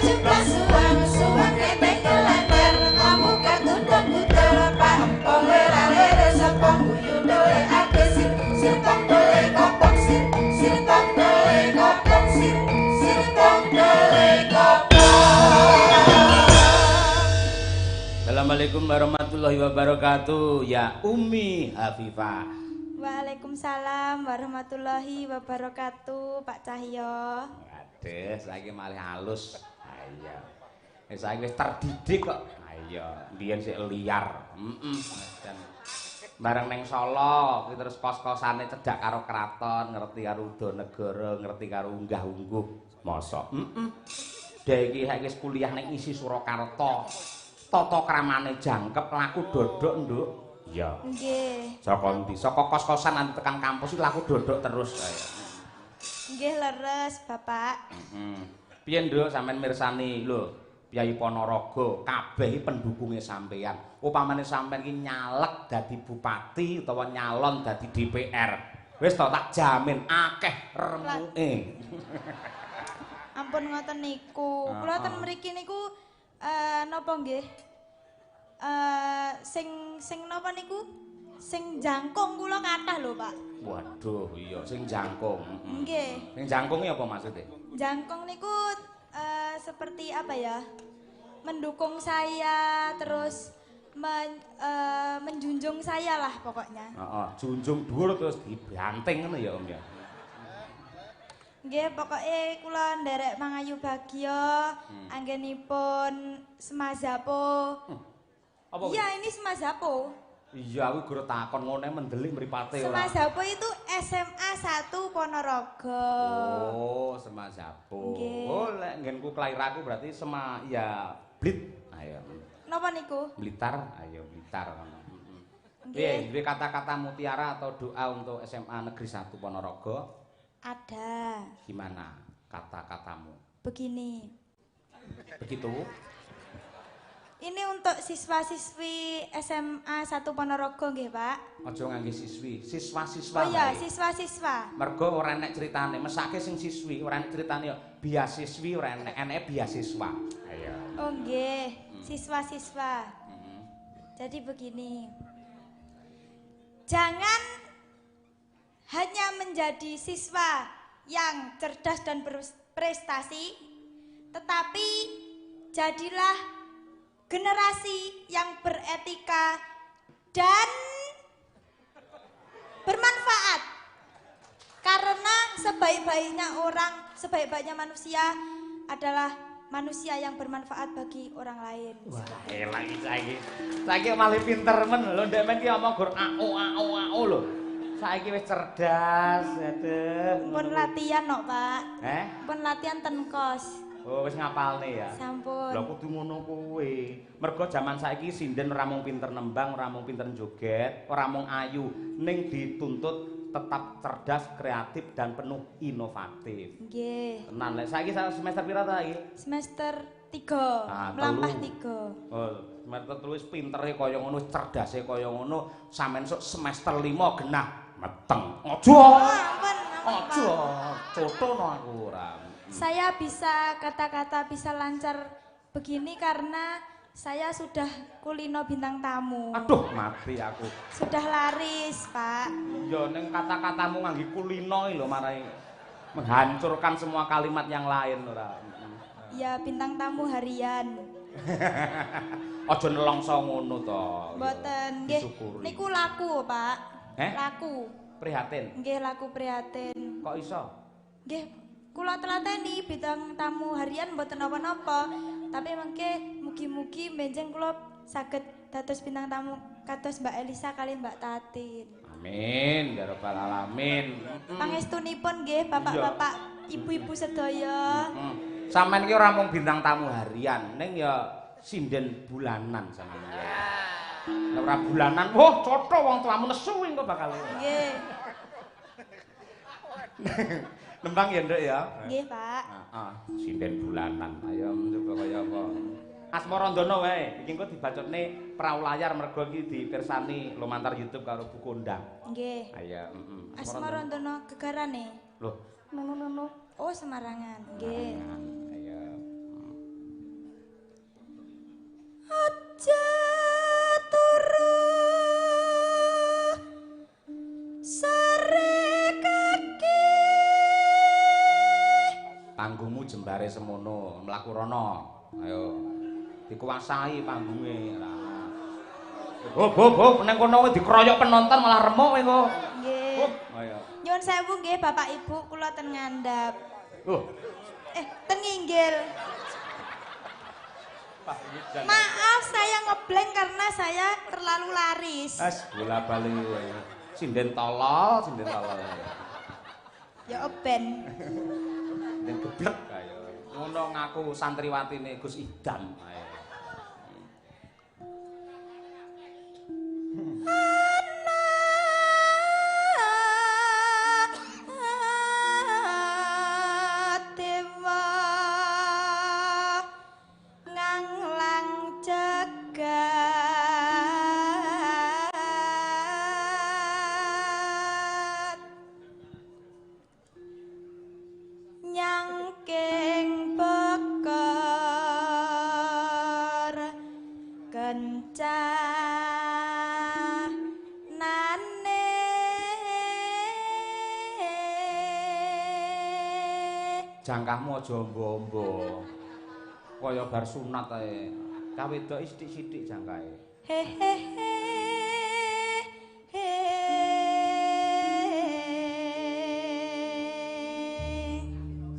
jumlah suang, suang ketek kelender, pamuka tundang buter, pampong lere sepong guyu dole ake sir, sirpong dole kopong sir, sirpong dole kopong sir, sirpong dole kopong. Assalamualaikum warahmatullahi wabarakatuh. Ya Umi Hafifah. Waalaikumsalam warahmatullahi wabarakatuh, Pak Cahyo. Waduh, saiki malih halus. Ayo. Saiki wis terdidik kok. Ayo, mbiyen sik liar. Dan bareng ning Solo, kuwi terus kos-kosane cedhak karo kraton, ngerti karo Udanegara, ngerti karo unggah-ungguh. Mosok. Dhek iki saiki wis kuliah ning isi Surakarta. Tata kramane jangkep, laku dodok, Nduk. Iya. Nggih. Saka ndi? Saka kos-kosan nanti tekan kampus iki laku dodok terus. Nggih leres, Bapak. Piye Nduk sampean mirsani lho, Kyai Ponorogo kabeh pendhukunge sampeyan. Upamane sampean iki nyalek dadi bupati utawa nyalon dadi DPR. Wis to tak jamin akeh remuke. Ampun ngoten niku. Kula ten mriki niku napa nggih? Sing napa niku? Sing jangkung kula kathah lho, Pak. Waduh, iya sing jangkung. Nggih. Sing jangkung iki apa maksudnya? Jangkung niku seperti apa ya? Mendukung saya terus menjunjung saya lah pokoknya. Heeh, junjung dhuwur terus dibanting ngono ya Om ya. Nggih, pokoke kula nderek Mangayu Bagya anggenipun Semazapo. Apa? Iya, ini Semazapo. Iya, aku guru takon ngene mendelik mripate ora. Semazapo itu SMA 1 Ponorogo. Oh, Semazapo. Nggih. Oh, lek nggenku kelahiranku berarti ya Blit. Ayo. Napa niku? Blitar, ayo Blitar. Nggih. Duwe kata-kata mutiara atau doa untuk SMA Negeri 1 Ponorogo? Ada. Gimana kata-katamu? Begini. Begitu? Ini untuk siswa-siswi SMA 1 Ponorogo nggih, Pak. Aja ngangge siswi, siswa-siswa. Oh iya, bae. siswa-siswa. Mergo ora enek critane, mesake sing siswi, ora enek critane yo biasiswi, ora enek eneke biasiswa. Ayo. Oh nggih, siswa-siswa. Jadi begini. Jangan hanya menjadi siswa yang cerdas dan berprestasi, tetapi jadilah generasi yang beretika dan bermanfaat. Karena sebaik-baiknya orang, sebaik-baiknya manusia adalah manusia yang bermanfaat bagi orang lain. Wah, elah iki saiki. Saiki malah pinter men lho, ndek men ki omong gur au lho. Saiki wis cerdas, aduh. Pun latihan kok, Pak. Pun latihan ten kos. Oh, wis ngapalne ya. Sampun. Lah kudu ngono kuwi. Mergo jaman saiki sinden ora mung pinter nembang, ora mung pinter joget, ora mung ayu, ning dituntut tetap cerdas, kreatif dan penuh inovatif. Nggih. Tenan lek saiki semester pira ta iki? Semester 3. Melampah 3. Oh, semester 3 wis pintere kaya ngono, cerdase kaya ngono, sampean sok semester 5 genah meteng. Aja. Aja, cotono aku ora. Saya bisa kata-kata bisa lancar begini karena saya sudah kulino bintang tamu. Aduh, mati aku. Sudah laris, Pak. Ya ning kata-katamu ngangge kulino lho marai menghancurkan semua kalimat yang lain ora. Ya bintang tamu harian. Aja nelongso ngono to. Mboten nggih. Niku laku, Pak. Laku. Prihatin. Nggih, laku prihatin. Kok iso? Nggih, kula telateni bintang tamu harian mboten napa-napa. Tapi mengke mugi-mugi benjing kula saged dados bintang tamu kados Mbak Elisa kali Mbak Tatin. Amin, ya rabbal alamin. Pangestunipun nggih Bapak-bapak, Ibu-ibu sedaya. Sampeyan ki ora mung bintang tamu harian, ning ya sinden bulanan sampeyan. Nek ora bulanan, wah cotho wong tuamu nesu engko bakal. Nggih. Nembang ya, Nduk ya? Nggih, Pak. Heeh, sinden bulanan. Ayo coba kaya apa. Asmarandana wae. Iki engko dibacotne perahu layar mergo iki dipirsani lumantar YouTube karo Bu Kondang. Nggih. Ayo, Asmarandana gegarane. Loh, Nono. Oh, Semarangan. Nggih. Ayo. logare semono, mlaku rono. Ayo. Dikuasai panggunge. Hop, nang kono dikeroyok penonton malah remuk kowe kok. Nggih. Ayo. Nyuwun sewu nggih Bapak Ibu, kula ten ngandhap. Ten nginggil. Maaf saya ngeblank karena saya terlalu laris. Bola bali. Sinden tolol. Ya oben. Ning geblek kaya. Ngono ngaku santriwatine Gus Idan. Ayo. Jangkahmu aja ombo-ombo. Kaya bar sunat ae. Kawedoki sithik-sithik jangkahe.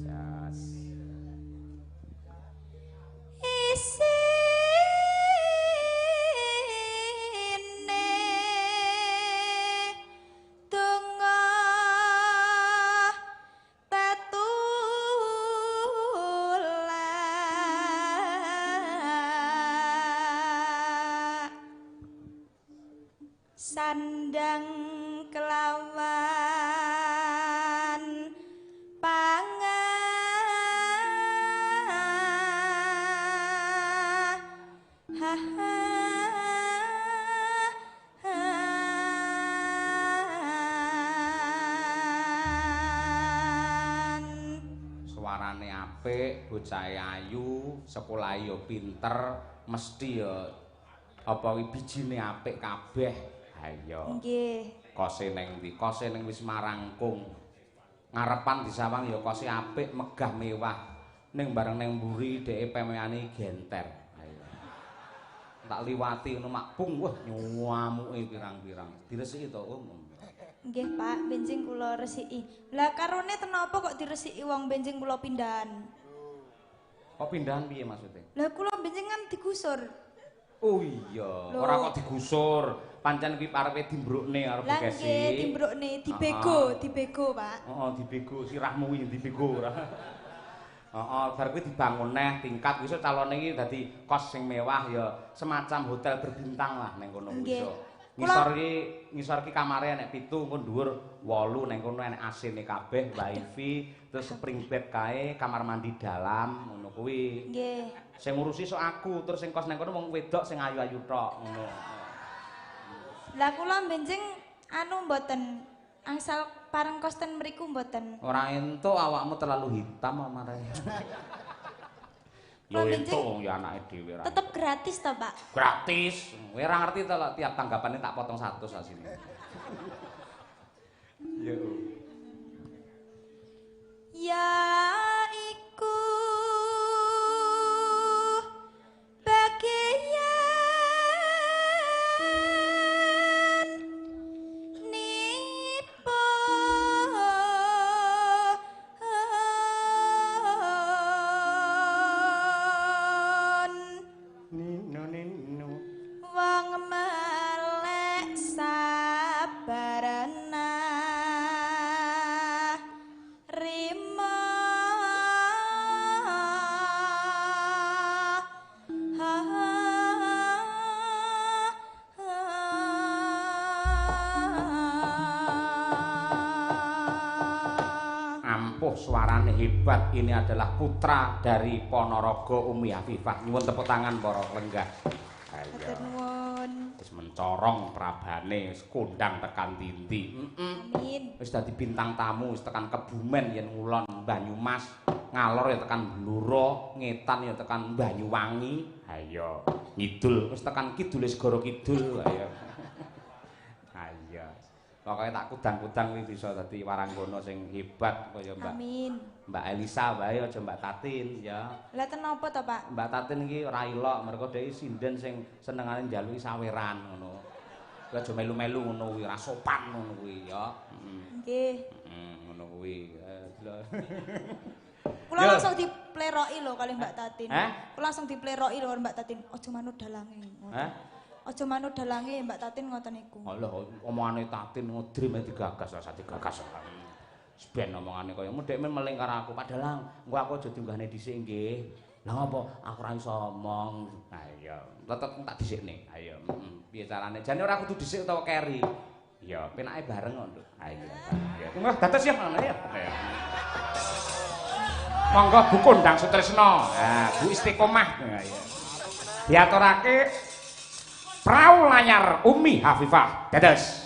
Jas. Sandang kelawan Suarane apik, bocahe ayu, sekolahe ya pinter, mesti ya apa bijine apik kabeh. Ayo. nggih. Kose ning ndi? Kose ning wis marangkung. Ngarepan disawang ya kose apik, megah mewah. Ning bareng ning mburi dheke pemehane genter. Ayo. Tak liwati ngono makpung, wah nyuamuke pirang-pirang. Diresiki to, Om. Nggih, Pak, benjing kula resiki. Lah karone tenapa kok diresiki wong benjing kula pindahan? Kok pindahan piye maksudnya? Lah kula benjing kan digusur. Oh iya, ora kok digusur. Pancen kuwi arepe dimbrukne karo Lah Bekesi. nggih, dimbrukne, dibego, Pak. Heeh, dibego sirahmu kuwi dibego ora. Heeh, bar kuwi dibangun neh tingkat iso calone iki dadi kos sing mewah ya semacam hotel berbintang lah ning kono iso. Ngisor iki kamare enek 7, engko dhuwur 8, ning kono enek AC-ne kabeh, wifi, terus spring bed kae, kamar mandi dalam, ngono kuwi. Nggih. Sing ngurusi sok aku, terus sing kos nang kono wong wedok sing ayu-ayu tok, ngono. Lah kula benjing anu mboten angsal pareng kos ten mriku mboten. Ora entuk awakmu terlalu hitam amare. Yo entuk ya anake dhewe ra. Tetep gratis to, Pak? Gratis. Kowe ora ngerti to tiap tanggapane tak potong 100 asine. Yo. Ya iku bagian Nino. wong melek sabarana rima Ampuh suarane hebat. Ini adalah putra dari Ponorogo Umi Afifah. Nyuwun tepuk tangan para lenggah. Matur nuwun. Wis mencorong prabane, wis kondang tekan Tinti. Amin. Wis dadi bintang tamu, wis tekan Kebumen yen ngulon Banyumas, ngalor ya tekan Bluro, ngetan ya tekan Banyuwangi. Ayo, ngidul wis tekan kidule segara kidul. Ayo. Ayo. Pokoke tak kudang-kudang kuwi bisa dadi waranggana sing hebat kaya Mbak. Amin. Mbak Elisa wae aja Mbak Tatin ya. Lah ten napa to, Pak? Mbak Tatin iki ora ilok mergo dhek sinden sing senengane njaluki saweran ngono. Kuwi aja melu-melu ngono kuwi, ora sopan ngono kuwi ya. Nggih. Ngono kuwi. Kula langsung dipleroki lho kali Mbak Tatin. Kula langsung dipleroki lho Mbak Tatin. Aja manut dalange. Aja manut dalange Mbak Tatin ngoten niku. Alah omongane Tatin ngudrim digagas rasa digagas. Ben omongane kaya mudhek men meling karo aku padahal engko aku aja diunggahne dhisik nggih. Lah ngopo aku ora iso omong. Nah iya, tetep tak dhisikne. Ayo, piye carane? Jane ora kudu dhisik utawa keri. Iya, penake bareng kok, Nduk. Ayo. Ya, wah dados ya ngono ya. Monggo Bu Kondang Sutresna. Nah, Bu Istiqomah. Nah, iya. Diaturake Prau Layar Umi Hafifah. Dados.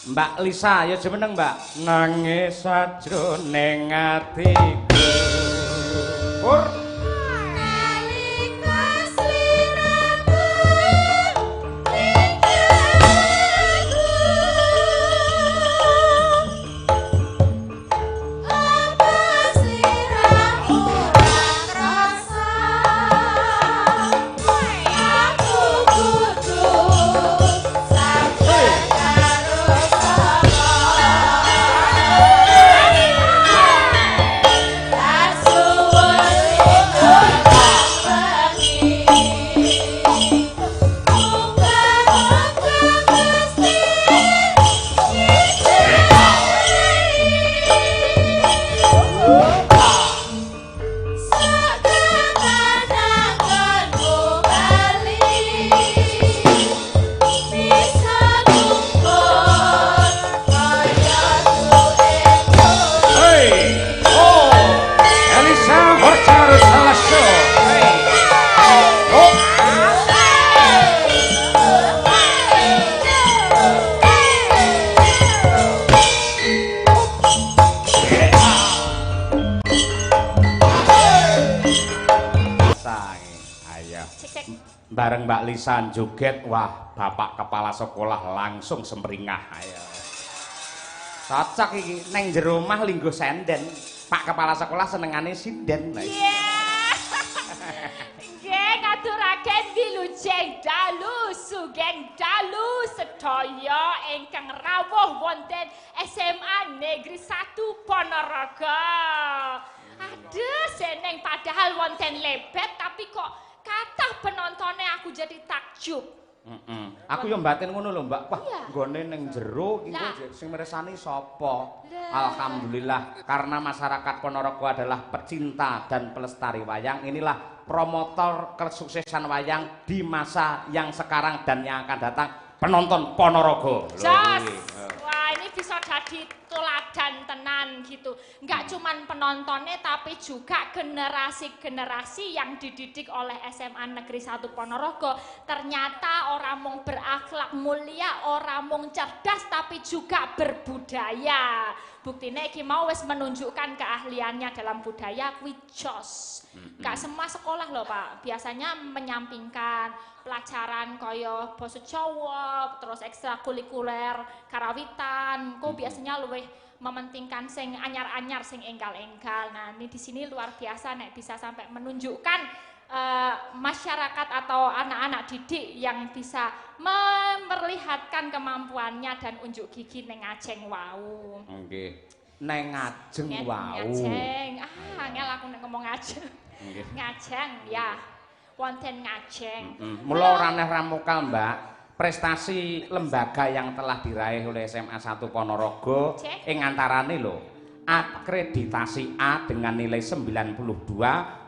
Mbak Lisa, ya jeneng Mbak. Nangis sajroning atiku. Pur. That's the way. bareng Mbak Lisa joget, wah Bapak Kepala Sekolah langsung semringah. Ayo. Cocok iki neng jero omah linggo senden. Pak Kepala Sekolah senengane sinden. Nggih ngaturaken wilujeng dalu sugeng dalu sedaya ingkang rawuh wonten SMA Negeri 1 Ponorogo. Aduh seneng padahal wonten lebet tapi kok kathah penontonnya aku jadi takjub. Aku yo mbatin ngono lho, Mbak. Wah, iya. Nggone ning jero iki sing mirsani sapa? Alhamdulillah karena masyarakat Ponorogo adalah pecinta dan pelestari wayang. Inilah promotor kesuksesan wayang di masa yang sekarang dan yang akan datang, penonton Ponorogo. Wah, ini bisa jadi teladan tenan gitu. Enggak cuman penontonnya tapi juga generasi-generasi yang dididik oleh SMA Negeri 1 Ponorogo. Ternyata orang mung berakhlak mulia, orang mung cerdas tapi juga berbudaya. Buktinya iki mau wis menunjukkan keahliannya dalam budaya kuwi jos. Enggak semua sekolah loh, Pak. Biasanya menyampingkan pelajaran kaya basa Jawa, terus ekstrakurikuler, karawitan. Kok biasanya luwih mementingkan sing anyar-anyar, sing enggal-enggal. Nah, ini di sini luar biasa nek bisa sampai menunjukkan masyarakat atau anak-anak didik yang bisa memperlihatkan kemampuannya dan unjuk gigi neng ngajeng wau. Nggih. Neng ngajeng wau. Ngajeng. Angel aku nek ngomong ngajeng. Nggih. Ngajeng ya. Wonten ngajeng. Mula ora neh ramukal, Mbak. Prestasi lembaga yang telah diraih oleh SMA 1 Ponorogo ing antarane lho akreditasi A dengan nilai 92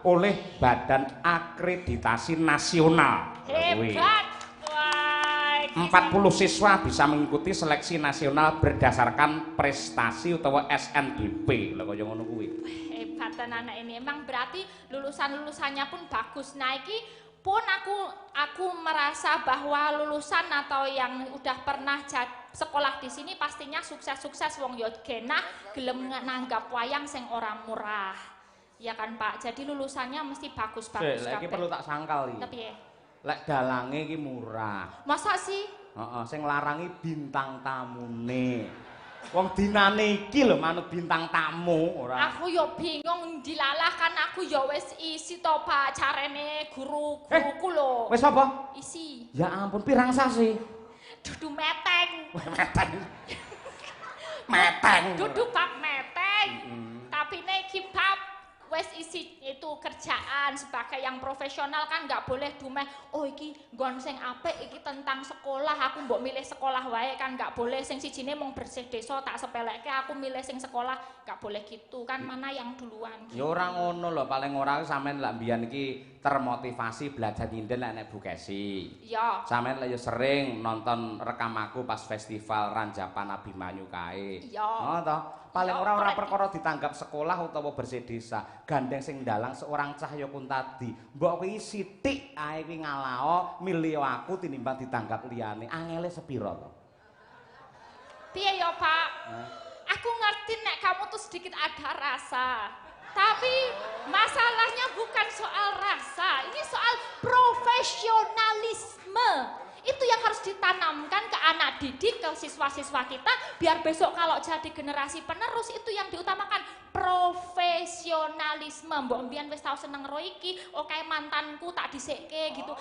oleh Badan Akreditasi Nasional. Hebat. Wah, 40 siswa bisa mengikuti seleksi nasional berdasarkan prestasi utawa SNBP. Lha kaya ngono kuwi. Hebat tenan anak ini. Emang berarti lulusan-lulusannya pun bagus. Nah, iki pun aku merasa bahwa lulusan atau yang udah pernah sekolah di sini pastinya sukses-sukses wong yo genah gelem nanggap wayang sing orang murah. Ya kan, Pak? Jadi lulusannya mesti bagus-bagus kabeh. Lek iki perlu tak sangkal iki. Tapi lek dalange iki murah. Masa sih? Heeh, sing larangi bintang tamune. Wong dinane iki lho manut bintang tamu ora. Aku yo bingung dilalah kan aku yo wis isi to Pak carane guru-guruku lho. Wis apa? Isi. Ya ampun pirang sasi? Dudu meteng. Meteng. Meteng. Dudu bab meteng. Tapi nek iki bab wes isi itu kerjaan sebagai yang profesional kan nggak boleh dumeh oh iki nggon sing apik iki tentang sekolah aku mbok milih sekolah wae kan nggak boleh sing sijine mung bersih desa tak sepelekke aku milih sing sekolah nggak boleh gitu kan mana yang duluan gitu. Ya ora ngono lho paling ora sampean lak mbiyen iki termotivasi belajar nyinden lek nek Bu Kesi. Iya. Sampean lek yo sering nonton rekam aku pas festival Ranjapan Abimanyu kae. Iya. Oh toh paling ora perkara ditanggap sekolah utawa bersih desa gandeng sing dalang seorang Cahya Kuntadi mbok kuwi sithik ae kuwi ngalao milih aku tinimbang ditanggap liyane angele sepira to piye ya Pak aku ngerti nek kamu tuh sedikit ada rasa tapi masalahnya bukan soal rasa ini soal profesionalisme itu yang harus ditanamkan ke anak didik, ke siswa-siswa kita biar besok kalau jadi generasi penerus itu yang diutamakan profesionalisme. Mbok mbiyen wis tau seneng ro iki, oke mantanku tak dhisekke gitu.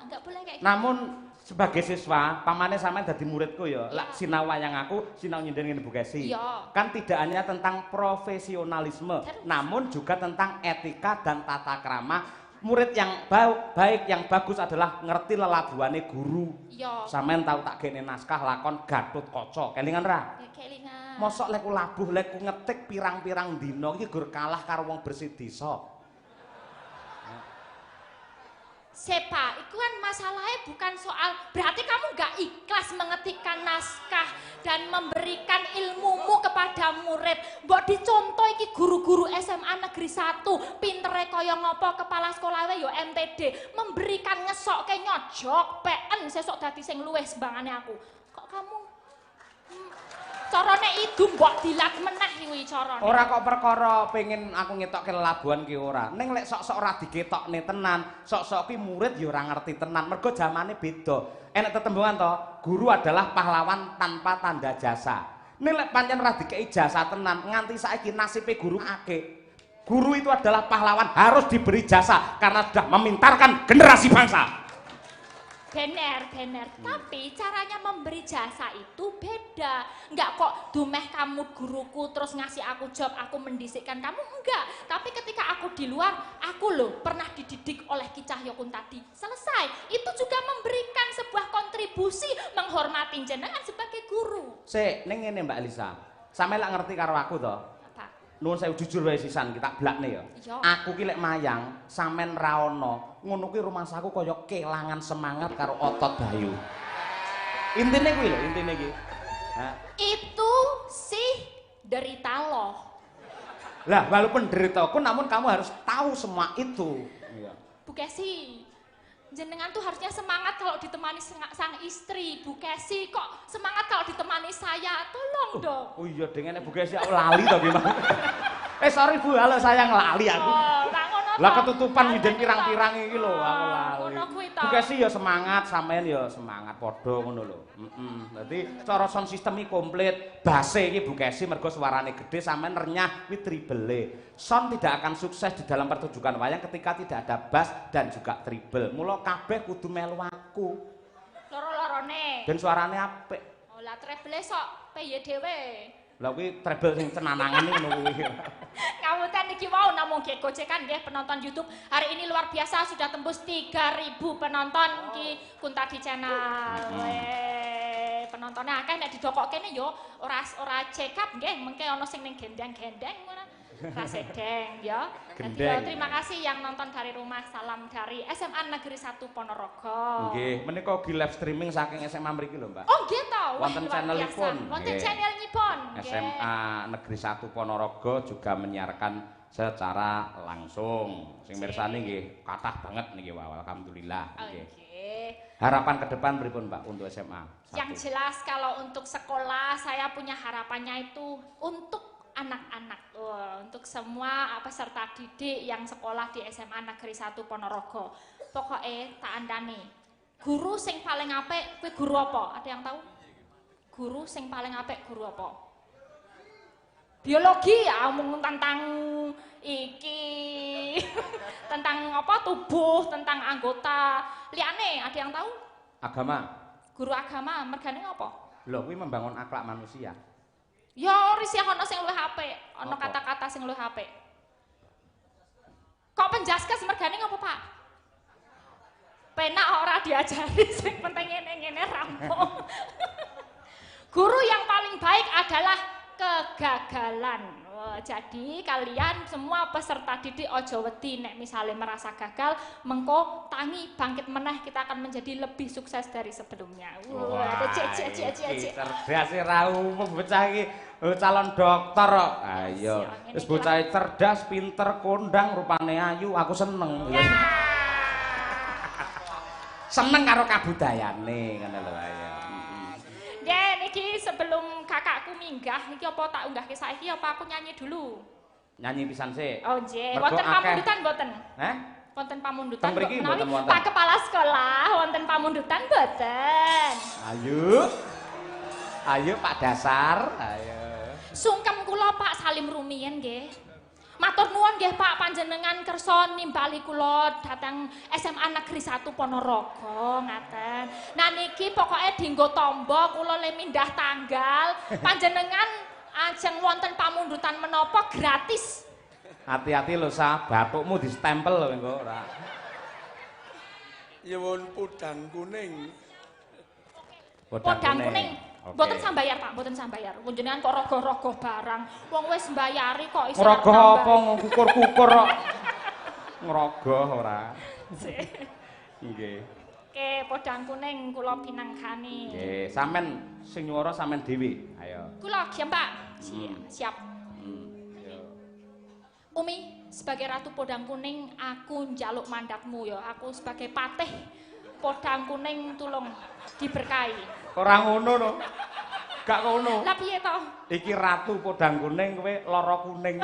Enggak boleh kayak gitu. Namun sebagai siswa, pamane sampean dadi muridku ya, lak sinau wayang aku, sinau nyinden ngene Bu Kesi. Kan tidak hanya tentang profesionalisme, namun juga tentang etika dan tata krama. Murid yang baik yang bagus adalah ngerti lelabuhane guru. Iya. Sampeyan tahu tak gene naskah lakon Gatotkaca. Kelingan ra? Ya kelingan. Mosok lek labuh lek ngetik pirang-pirang dina iki gur kalah karo wong bersih desa. Sepa, itu kan masalahnya bukan soal berarti kamu gak ikhlas mengetikkan naskah dan memberikan ilmumu kepada murid. Mbok dicontoh iki guru-guru SMA Negeri 1, pintere kaya ngopo kepala sekolah wae yo MTD, memberikan ngesokke nyojok PN sesuk dadi sing luwih sembangane aku. Kok kamu Carane idu mbok dilat meneh kuwi carane. Ora kok perkara pengen aku ngetokke lelabuhan ki ora. Ning lek sok-sok ora digetokne tenan, sok-sok ki murid ya ora ngerti tenan. Mergo zamane beda. Enek tetembungan to, guru adalah pahlawan tanpa tanda jasa. Ning lek pancen ora dikei jasa tenan, nganti saiki nasibe guru akeh. Guru itu adalah pahlawan, harus diberi jasa karena sudah memintarkan generasi bangsa. Bener. Tapi caranya memberi jasa itu beda. Enggak kok dumeh kamu guruku terus ngasih aku job, aku mendisikkan kamu, enggak. Tapi ketika aku di luar, aku loh pernah dididik oleh Ki Cahyokun tadi. Selesai. Itu juga memberikan sebuah kontribusi menghormati jenengan sebagai guru. Sik, ning ngene Mbak Elisa. Sampe lak ngerti karo aku to? Nuwun sewu jujur wae sisan kita blakne ya. Aku ki lek mayang sampean ra ono, ngono kuwi rumahsaku kaya kelangan semangat karo otot Bayu. Intine kuwi lho, intine iki. Itu sih derita loh. Lah, walaupun deritaku namun kamu harus tahu semua itu. Iya. Bu Kesi, jenengan tuh harusnya semangat kalau ditemani sang istri. Bu Kesi kok semangat kalau ditemani saya, tolong dong. Oh iya, dengan Bu Kesi aku lali to gimana? Sorry Bu, halo sayang lali aku. Lah ketutupan hijen pirang-pirang iki lho aku lali. Bu Kesi ya semangat, sampean ya semangat padha ngono lho. Dadi cara sound system iki komplit. Base iki Bu Kesi mergo suarane gede, sampean renyah kuwi trible. Sound tidak akan sukses di dalam pertunjukan wayang ketika tidak ada bass dan juga triple. Mula kabeh kudu melu aku. Loro-lorone. Dan suarane apik. Oh, lah treble sok piye dhewe. Lah kuwi treble sing cenanangan iki ngono kuwi. Ngapunten iki wau namung nggih gocekan nggih penonton YouTube. Hari ini luar biasa sudah tembus 3.000 penonton ki Kuntadi Channel. Penontonnya akeh nek didokok kene yo ora check up nggih mengke ana sing ning gendeng-gendeng ngono. Rasedeng ya. Jadi terima kasih yang nonton dari rumah. Salam dari SMA Negeri 1 Ponorogo. Nggih, menika ugi live streaming saking SMA mriki lho, Mbak. Oh, nggih to. Wonten channelipun. Wonten channelipun. SMA Negeri 1 Ponorogo juga menyiarkan secara langsung. Sing mirsani nggih kathah banget niki alhamdulillah nggih. Harapan ke depan pripun, Mbak, untuk SMA? Yang jelas kalau untuk sekolah saya punya harapannya itu untuk anak-anak, untuk semua peserta didik yang sekolah di SMA Negeri 1 Ponorogo. Pokoknya tak andani. Guru sing paling apik kuwi guru apa? Ada yang tahu? Guru sing paling apik guru apa? Biologi ya, omong tentang iki tentang apa tubuh, tentang anggota. Liane ada yang tahu? Agama. Guru agama mergane apa? Lho, kuwi membangun akhlak manusia. Ya ris ya ana sing luwih apik, ana kata-kata sing luwih apik. Kok penjaskes mergane ngopo, Pak? Penak ora diajari sing penting ngene-ngene rampung. Guru yang paling baik adalah kegagalan. Jadi kalian semua peserta didik ojo wedi nek misalnya merasa gagal, mengko tangi bangkit meneh, kita akan menjadi lebih sukses dari sebelumnya. Wah, cek. Cerdas ra umum bocah iki calon dokter kok. Ayo, wis bocah cerdas, pinter, kondang, rupane ayu, aku seneng. Seneng karo kabudayane ngono lho ayo. Ya, niki sebelum kakakku minggah, niki apa tak unggahke saiki apa aku nyanyi dulu? Nyanyi pisan sik. Oh nggih, wonten pamundutan mboten? Heh? Wonten pamundutan menawi Pak Kepala Sekolah, wonten pamundutan mboten? Ayo Pak Dasar, ayo. Sungkem kula Pak Salim rumiyin nggih. Matur nuwun nggih Pak panjenengan kersa nimbali kula dhateng SMA Negeri 1 Ponorogo ngaten. Nah niki pokoke dienggo tamba kula le mindah tanggal panjenengan ajeng wonten pamundutan menapa gratis. Hati-hati lho Sa, batukmu distempel lho engko ora. Nyuwun pudang kuning. Podang kuning. Mboten sambayar Pak, mboten sambayar. Panjenengan kok rogoh-rogoh barang. Wong wis mbayari kok iso rogoh apa ngukur-kukur kok. Ngrogoh ora. Nggih. Oke, podang kuning kula pinanggani. Nggih, sampean sing nyuwara sampean dhewe. Ayo. Kula nggih Pak. Siap. Umi, sebagai Ratu Podang Kuning, aku njaluk mandatmu ya. Aku sebagai patih Podang Kuning tulung diberkahi. Ora ngono lho. Gak ngono. Lah piye to? Iki ratu podang kuning kowe lara kuning.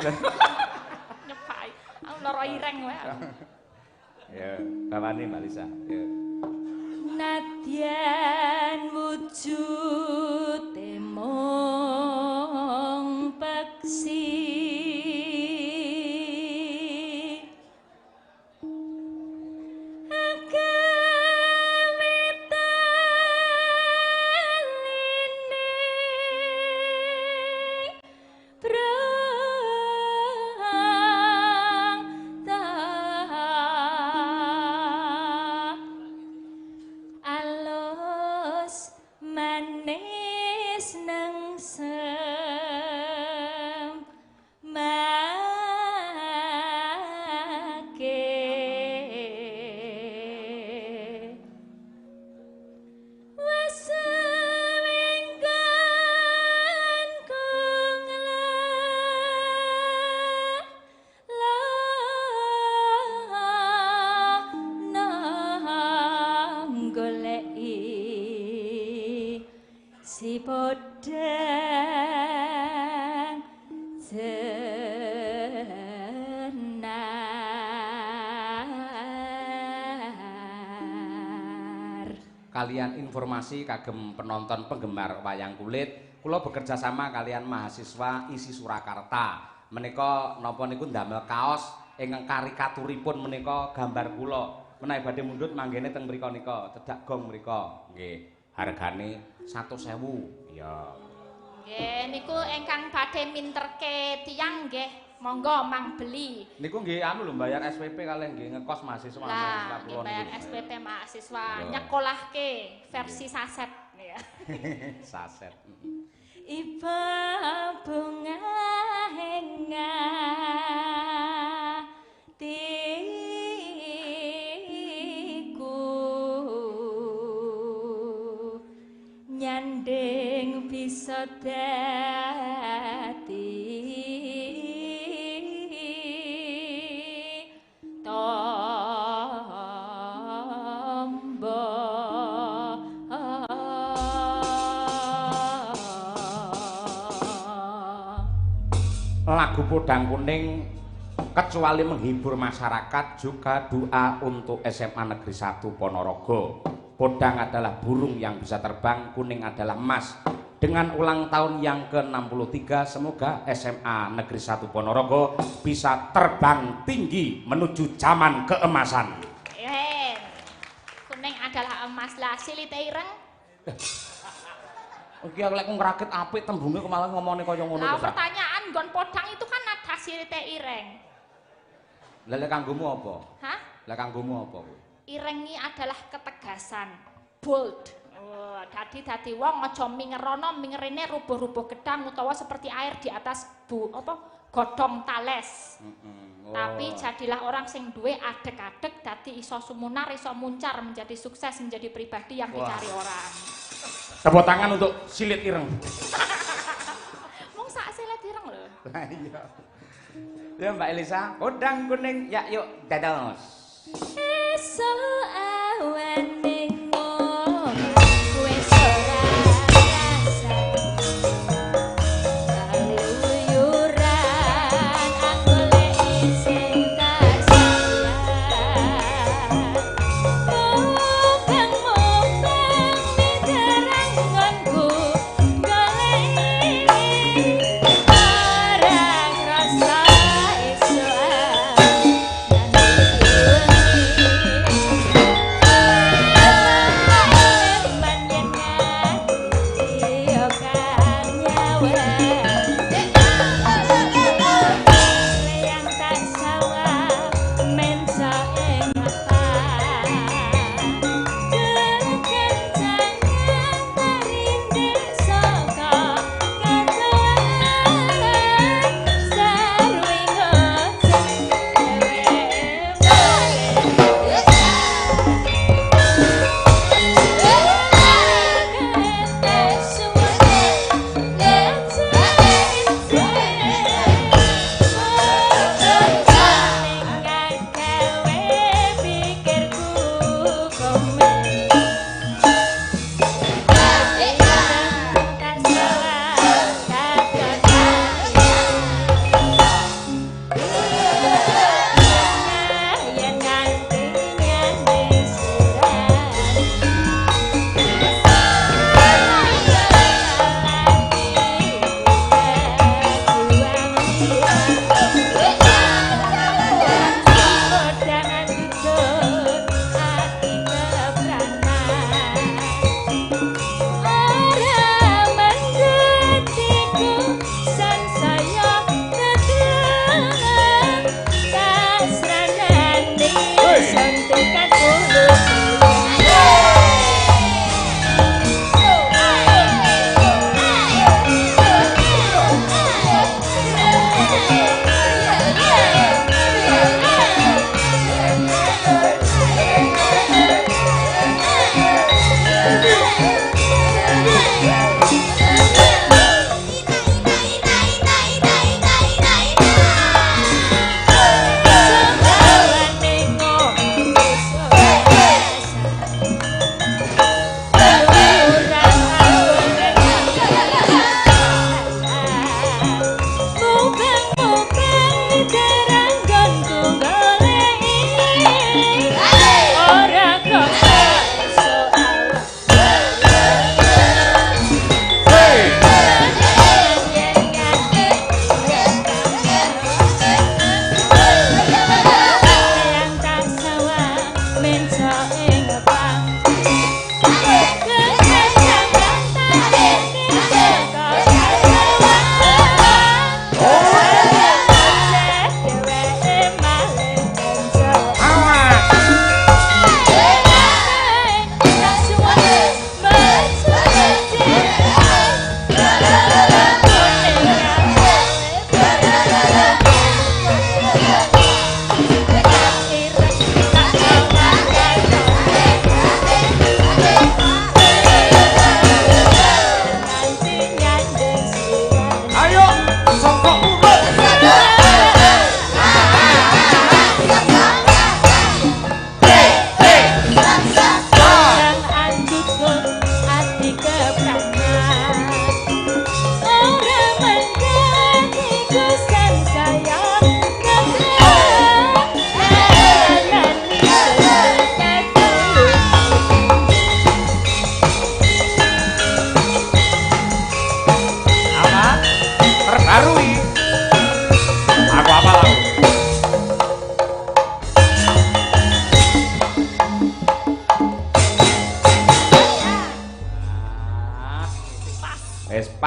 Nyepaki. Aku lara ireng wae. Ya, bawani Mbak Lisa. Ya. Nadyan wujute mung peksi Kalian informasi kagem penonton penggemar wayang kulit, kula bekerja sama kalian mahasiswa isi Surakarta. Menika napa niku ndamel kaos ingkang karikaturipun menika gambar kula. Menawi badhe mundhut manggene teng mriku nika, cedhak gong mriku. Nggih, hargane 100.000. Ya. Nggih, niku ingkang badhe minterke tiyang nggih. Monggo mang beli. Niku nggih anu lho bayar SPP kalih nggih ngekos mahasiswa Lah, nggih bayar SPP mahasiswa nyekolahke versi saset ya. Saset. Iba bunga henga tiku nyanding bisa dadi lagu Podang Kuning kecuali menghibur masyarakat juga doa untuk SMA Negeri 1 Ponorogo. Podang adalah burung yang bisa terbang, kuning adalah emas. Dengan ulang tahun yang ke-63 semoga SMA Negeri 1 Ponorogo bisa terbang tinggi menuju zaman keemasan. Kuning adalah emas lah, silite ireng. Oke, aku lek ngrakit apik tembunge kok malah ngomongne kaya ngono Lah to. pertanyaan nggon podang itu kan ada silite ireng. Lah lek kanggomu apa? Hah? Lek kanggomu apa kuwi? Irengi adalah ketegasan, bold. Oh, dadi wong aja mingerono mingerene rubuh-rubuh gedang utawa seperti air di atas godhong tales. Oh. Tapi jadilah orang sing duwe adek-adek dadi iso sumunar, iso muncar menjadi sukses, menjadi pribadi yang dicari orang. Tepuk tangan untuk silit ireng. Mung sak silit ireng lho. Lah iya. Ya Mbak Elisa, Podang Kuning ya yuk dados. Esok awan ning omah wis ora rasa kali uyuran aku lek sing tak sayang mubeng miterang ngonku golek barang rasa esok nanti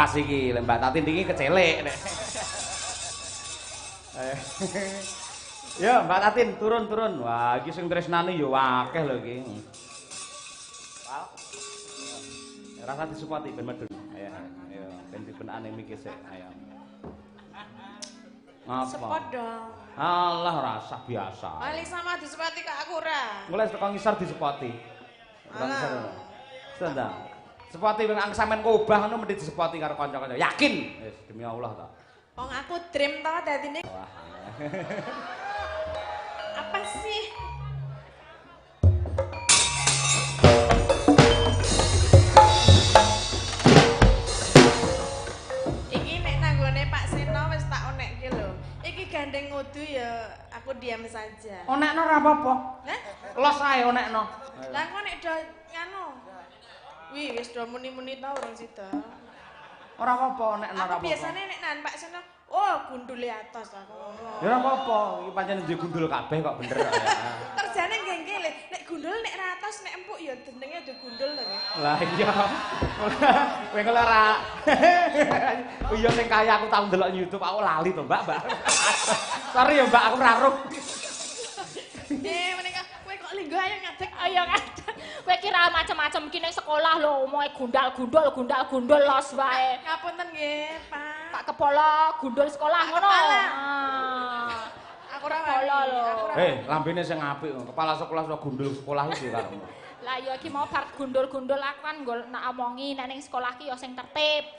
pas iki, lek Mbak Tati iki kecelik nek. Yo, Mbak Tatin turun. Wah, iki sing tresnani yo akeh lho iki. Wah. Rasa disupati ben medun. Ayo, ben dibenane mikir sik. Ayo. Apa? Sepot dong. Alah rasa biasa. Ali sama disepati ke aku ora. Mulai teko ngisor disepoti. Kurang ngisor. Sendang. Sepoti wong sampean kobah ngono mesti disepoti karo kanca-kanca. Yakin? Wis demi Allah ta. Wong aku dream to dadine. Wah. Apa sih? Iki nek nanggone Pak Seno wis tak onekke lho. Iki gandeng ngudu ya aku diam saja. Onekno ora apa-apa. Hah? Los ae onekno. Lah kok nek do nganu. Wih, wis do muni-muni ta urung sida. Ora apa-apa onekno ora Aku apa-apa. biasane nek nan Pak Seno, oh gundule atos aku. Ya ora apa-apa, iki pancen duwe gundul kabeh kok bener kok ya. Kerjane nggih-nggih nek gundul nek ratos nek empuk ya jenenge do gundul lho. Lah iya. Kowe kok ora. Oh iya sing kaya aku tau ndelok YouTube aku lali to, Mbak. Sorry ya, Mbak, aku ora roh. Menika kowe kok linggo ayo ngadeg. Ayo ngadeg. Kowe kira macam-macam iki ning sekolah lho, omonge gundal-gundul los wae. Ngapunten nggih, Pak. Pak Kepala gundul sekolah Pak ngono. Kepala. Aku ora kepala lho. Lambene sing apik, kepala sekolah sudah gundul sekolah iki karo. Lah ya iki mau bar gundul-gundul aku kan nggo nak omongi nek ning sekolah ki ya sing tertib.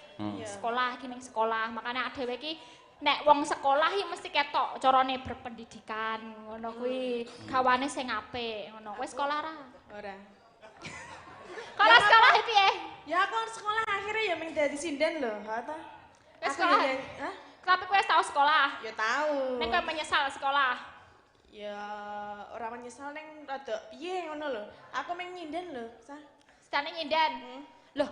Sekolah iki ning sekolah, makane dhewe iki nek wong sekolah iki mesti ketok carane berpendidikan ngono kuwi. Gawane sing apik ngono. Kowe sekolah ora? Ora. Kalau sekolah piye? Ya aku sekolah akhirnya ya ming dadi sinden lho, ha ta. Wis Aku sekolah. ya, hah? Tapi kowe tau sekolah? Ya tahu. Nek kowe menyesal sekolah? Ya ora menyesal ning rada piye ngono lho. Aku ming nyinden lho, Sah. Sedane nyinden. Loh,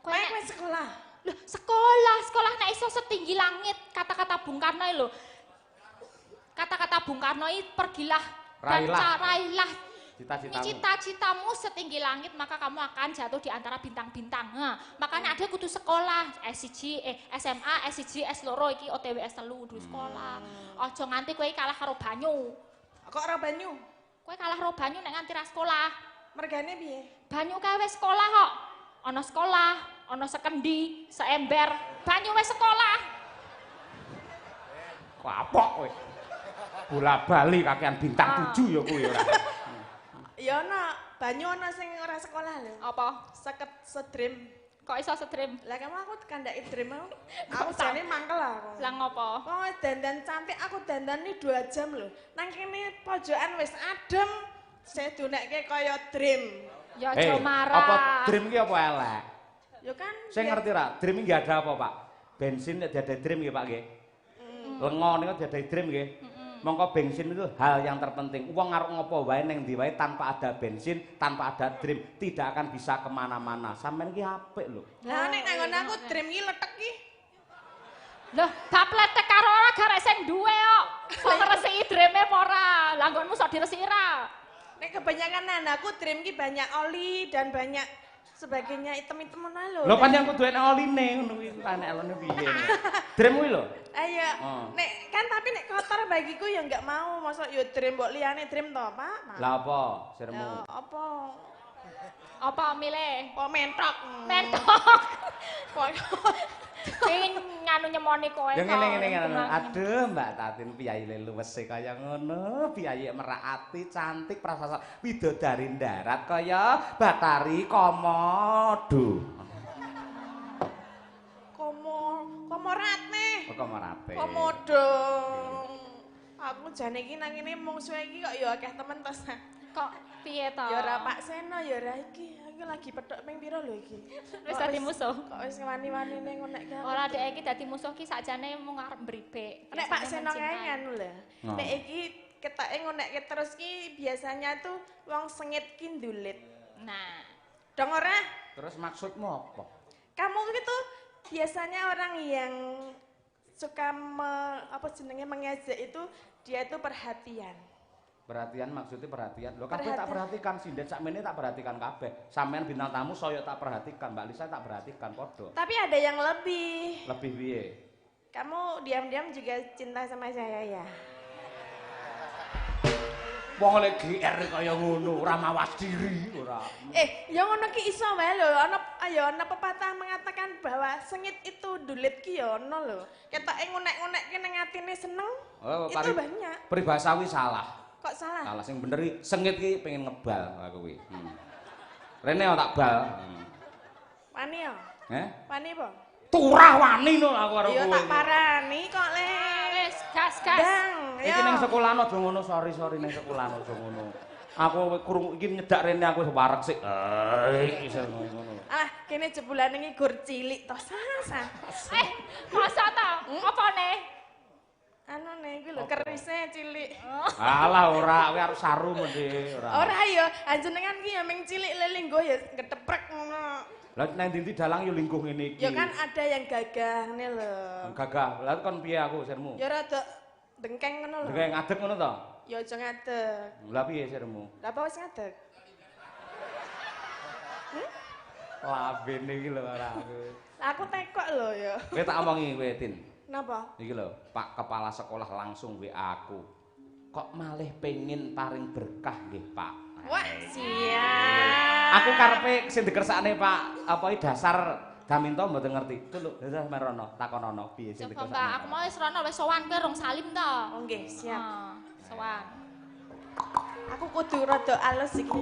kowe Kowe nek sekolah. Loh, sekolah nek iso setinggi langit, kata-kata Bung Karno lho. Kata-kata Bung Karno pergilah dan carailah cita-citamu setinggi langit, maka kamu akan jatuh di antara bintang-bintang. Nah, makanya ada kudu sekolah, SMA, S1, S2 iki OTW S3 kudu sekolah. Aja nganti kowe kalah karo banyu. Kok ora banyu? Kowe kalah karo banyu nek nganti ra sekolah. Mergane piye? Banyu kae wis sekolah kok. Ana sekolah, ana sekendi, seember, banyu wis sekolah. Kapok kowe. Bola bali kakean bintang 7 ya kuwi ora. Ya ana banyu ana sing ora sekolah lho. Apa? Seket sedrim. Kok iso sedrim? Lah kamu aku kandhaki dream aku jane mangkel aku. Lah ngopo? Oh, dandan cantik aku dandani 2 jam lho. Nang kene pojokan wis adem. Saya dunekke kaya dream. Ya aja marah. Apa dream ki apa elek? Ya kan. Saya ngerti ra, dream iki ada apa, Pak? Bensin nek diadai dream nggih, Pak nggih. Lengo niku diadai dream nggih. Mongko bensin itu hal yang terpenting. Wong arep ngopo wae ning ndi wae tanpa ada bensin, tanpa ada dream, tidak akan bisa kemana-mana. Sampeyan iki apik lho. Lah nek nang aku dream iki letek ki. Loh, bab letek karo ora garek sing duwe kok. Kok ngresiki dreme apa ora? Lah nggonmu sok diresiki ra? Nek kebanyakan anakku dream ki banyak oli dan banyak sebagainya item-item ngono lho. Lho pancen kudu enek oline ngono kuwi enek oline piye. Dream kuwi lho. Ayo, nek kan tapi nek kotor bagiku ya enggak mau, masa yo dream mbok liyane dream to, Pak? Lah apa sirmu? Ya apa? Apa milih? Kok mentok. Mentok. Kok Pengin nganu nyemoni kowe Ya kok. ngene. Aduh, Mbak Tatin piyayi luwese kaya ngono, piyayi merak ati, cantik prasasa widodari darat kaya Batari Komodo. Komoratne. Komorate. Komodo. Aku jane iki nang kene mung suwe iki kok ya akeh temen tos. Kok piye to? Ya ora Pak Seno, ya ora iki. Aku lagi pedhok ping pira lho iki. Wis dadi musuh. Kok wis wani-wanine ngonek ki. Ora dek iki dadi musuh ki sakjane mung arep mbribek. Nek Pak Seno kae nganu lho. Nek iki ketoke ngonekke terus ki biasanya tuh wong sengit ki ndulit. Nah, Dong ora? Terus maksudmu apa? Kamu itu biasanya orang yang suka apa jenenge mengejek itu dia itu perhatian. Perhatian maksudnya perhatian. Lho kabeh tak perhatikan, sindet sakmene tak perhatikan kabeh. Sampeyan bintang tamu saya tak perhatikan, Mbak Lisa tak perhatikan padha. Tapi ada yang lebih. Lebih piye? Kamu diam-diam juga cinta sama saya ya? Wong lek GR kaya ngono, ora mawas diri ora. Ya ngono ki iso wae lho. Ana pepatah mengatakan bahwa sengit itu dulit ki ya ono lho. Ketoke ngunek-ngunekke ning atine seneng. Oh, itu banyak. Peribasawi salah. Kok salah? Salah sing bener iki sengit ki pengen ngebal kuwi. Rene tak bal. Wani ya? Wani apa? Turah wani no aku karo kowe. Ya tak parani kok le. Wis gas. Dang, Iki ning sekolahan aja ngono, sorry ning sekolahan aja ngono. Aku kurung iki nyedak rene aku wareg sik. Iso ngono. Alah, kene jebulane iki gur cilik to sasa. Masa ta? Apane? Anu ne iki lho kerise cilik. Alah ora, kowe arep saru mende ora. Ora ya, anjenengan ki ya ming cilik lelinggo ya geteprek ngono. Lah nang ndi dalang yo lingkuh ngene iki. Ya kan ada yang gagah ngene lho. Gagah. Lah kon piye aku sirmu? Ya rada dengkeng ngono lho. Dengkeng ngadeg ngono to? Ya aja ngadeg. Lah piye sirmu? Lah apa wis ngadeg? Labene iki lho ora aku. Aku tekok lho ya. Kowe tak omongi kowe Tin. Napa? Iki lho, Pak Kepala Sekolah langsung WA aku. Kok malih pengin paring berkah nggih, Pak. Wah, siap. Aku karepe sing dikersakne Pak apa dasar Gaminto mboten ngerti. Itu lho, dasar merono, takonono piye sing Coba dikersakne. Mbak, aku mau wis rono wis sowan kowe rong salim to. Oh nggih, siap. Sowan. Aku kudu rada alus iki.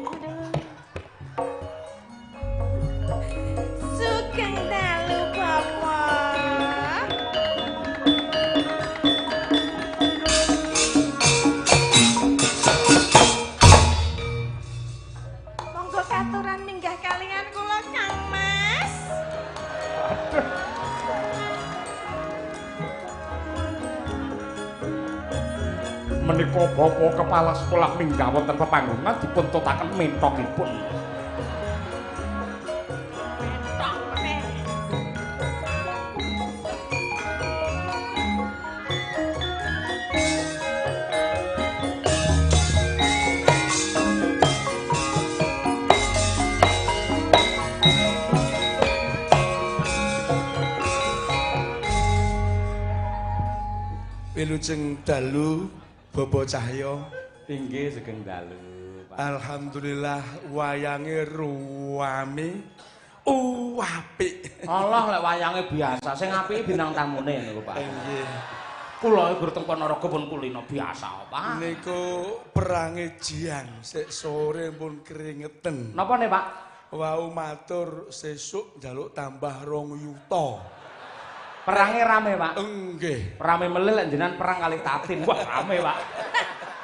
Sugeng dalu Bapak. Monggo katuran minggah kalian kula Kang Mas. Menika Bapak Kepala Sekolah minggah wonten pepanggongan dipun totaken mentokipun. Mentok meneh. Wilujeng dalu Bobo Cahyo. Inggih sugeng dalu, Pak. Alhamdulillah wayange ruwame apik. Allah lek wayange biasa, sing apike bintang tamune niku, Pak. Nggih. Kula Guru Teng Ponorogo pun kulino biasa, Pak. Niku perange jiang, sik sore pun keringeten. Napa nih, Pak? Wau matur sesuk njaluk tambah 2 yuta. Perangnya rame, Pak. Nggih. Rame melil lek jenengan perang kali Tatin. Wah, rame, Pak.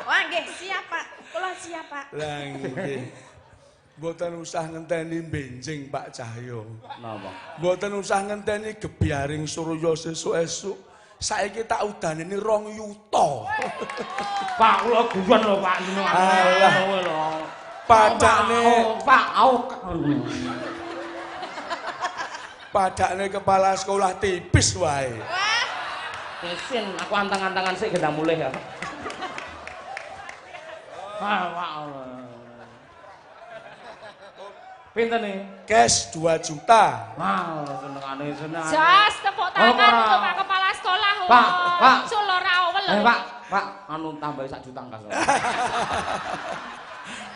Wah nggih, siap Pak. Kula siap Pak. Lah nggih. Mboten usah ngenteni benjing Pak Cahyo. Napa? Mboten usah ngenteni gebyaring surya sesuk-esuk. Saiki tak udaneni 2 yuta. Pak, kula guyon lho, Pak. Alah. lho. Padakne Pak, au. padakne kepala sekolah tipis wae. Isin, aku antang-antangan sik gendang mulih ya. Pak. Pinten nih? Cash 2 juta. Wah, senengane. Jas tepuk tangan Ora. untuk Pak Kepala Sekolah. Pak. Sul ora awel. Pak, anu tambahi 1 juta kas.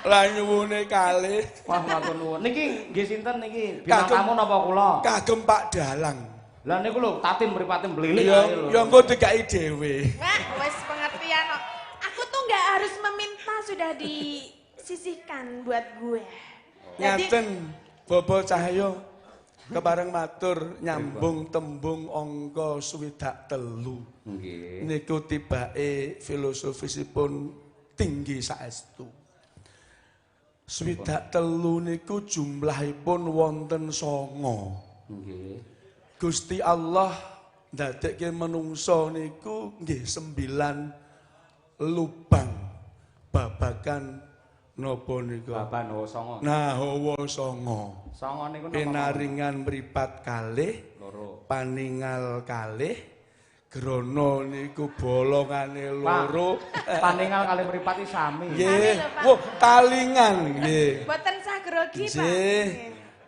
Lah nyuwune kalih Wah, matur nuwun. Niki nggih sinten niki? Bintang Kagem. tamu napa kula? kagem Pak Dalang. Lah niku lho, Tatin mripatin blilik Ya ae lho. ya engko dikai dhewe. Wah, wis pengertian kok. Aku tuh nggak harus meminta, sudah disisihkan buat gue. Jadi Ngaten Bobo Cahyo kebareng matur nyambung tembung angka 23. Nggih. Niku tibake filosofisipun tinggi saestu. 23 niku jumlahipun wonten 9. Nggih. Gusti Allah ndadekke menungso niku nggih 9 lubang babagan napa niku. Baban Hawa Songo. Nah, hawa songo. Songo niku napa? Pinaringan mripat kalih, Loro. paningal kalih, Grono niku bolongane loro. Paningal kali mripati sami. Nggih. Wah, talingan nggih. Mboten sah grogi, Pak. Nggih.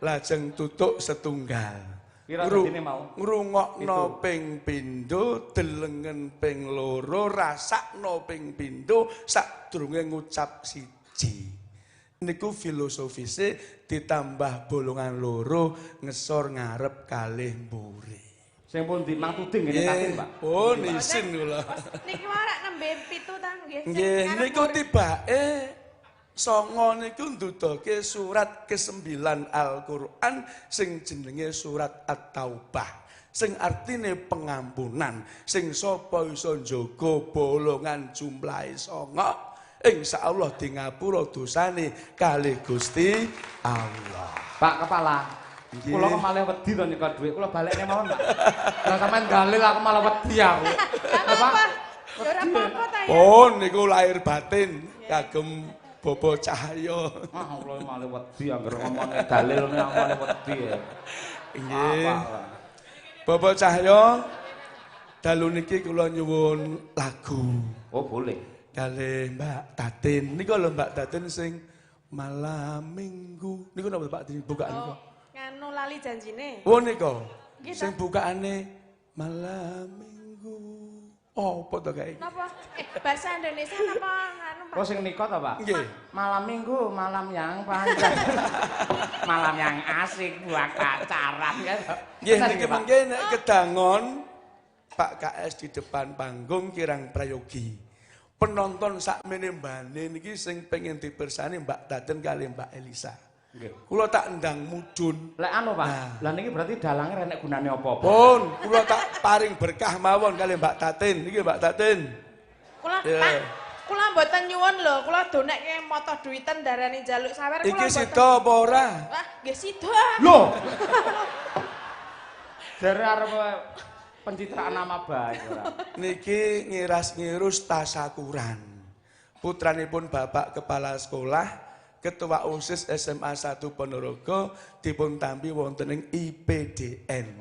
Lajeng tutuk setunggal. Pira dadine mau? Ngrungokno ping pindho, delengen ping loro, rasakno ping pindho sadurunge ngucap siji. Niku filosofise ditambah bolongan loro ngesor ngarep kalih mburi. Sing pundi Mang Tuding ngene tatin, Pak. Oh, nisin kula. Niki warak nembe 7 ta nggih. Nggih, niku tibake songo niku ndudoke surat ke-9 Al-Qur'an sing jenenge surat At-Taubah. Sing artine pengampunan, sing sapa iso njaga bolongan jumlahe 9, insyaallah di ngapura dosane kalih Gusti Allah. Pak Kepala, kula kok malah wedi to nyekot dhuwit, kula balekne mawon, Pak. Lah sampean dalil aku malah wedi aku. Lah apa? Ya ora apa-apa ta ya. Oh, niku lahir batin kagem Bobo Cahyo. Ah, kula malah wedi anggere ngomongke dalil ngene aku malah wedi. Nggih. Bobo Cahyo, dalu niki kula nyuwun lagu. Oh, boleh. Kalih Mbak Tatin. Niku lho Mbak Tatin sing malam minggu. Niku napa Pak bukaan niku? Nganu lali janjine. Oh niku. Nggih, Sing bukaane malam minggu. Oh, apa to kae? Napa? Bahasa Indonesia napa nganu, Pak? Oh, sing nika to, Pak? Nggih. Malam Minggu, malam yang panjang. Malam yang asik buat pacaran kan. Nggih niki mengke nek kedangon Pak KS di depan panggung kirang prayogi. Penonton sakmene mbane niki sing pengen dipersani Mbak Tatin kali Mbak Elisa. Nggih. Kula tak ndang mudhun. Lek anu, Pak. Nah. Lah niki berarti dalange renek gunane apa-apa. Pun, kula tak paring berkah mawon kali Mbak Tatin. Niki Mbak Tatin. Kula Ya. Pak, kula mboten nyuwun lho, kula donekke moto duiten darani njaluk sawer kula Iki mboten. sida apa ora? Wah, nggih sida. Loh. Jare arep pencitraan nama baik ora. Niki ngiras-ngirus tasakuran. Putranipun Bapak Kepala Sekolah, Ketua OSIS SMA 1 Ponorogo dipun tampi wonten ing IPDN.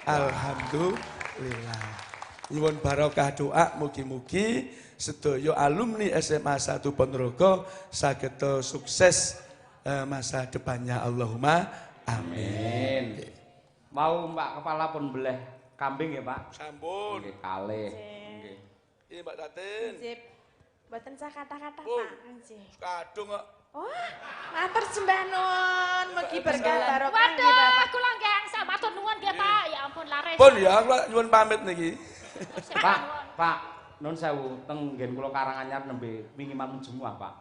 Alhamdulillah. Nyuwun barokah doa mugi-mugi sedaya alumni SMA 1 Ponorogo saged sukses masa depannya Allahumma amin. Mau Mbak Kepala pun beleh kambing ya, Pak? Sampun. Nggih, kalih. Nggih. Iki Mbak Tatin. Sip. Mboten sah kata-kata, Oh. Pak. Nggih. Kadung kok. Oh, matur sembah nuwun, mugi berkah barokah nggih, Waduh, Bapak. kula nggih angsal matur nuwun nggih, Pak. Ya ampun laris. Pun ya, kula nyuwun pamit niki. Pak, Pak, nun sewu teng nggen kula Karanganyar nembe wingi malam Jumat, Pak.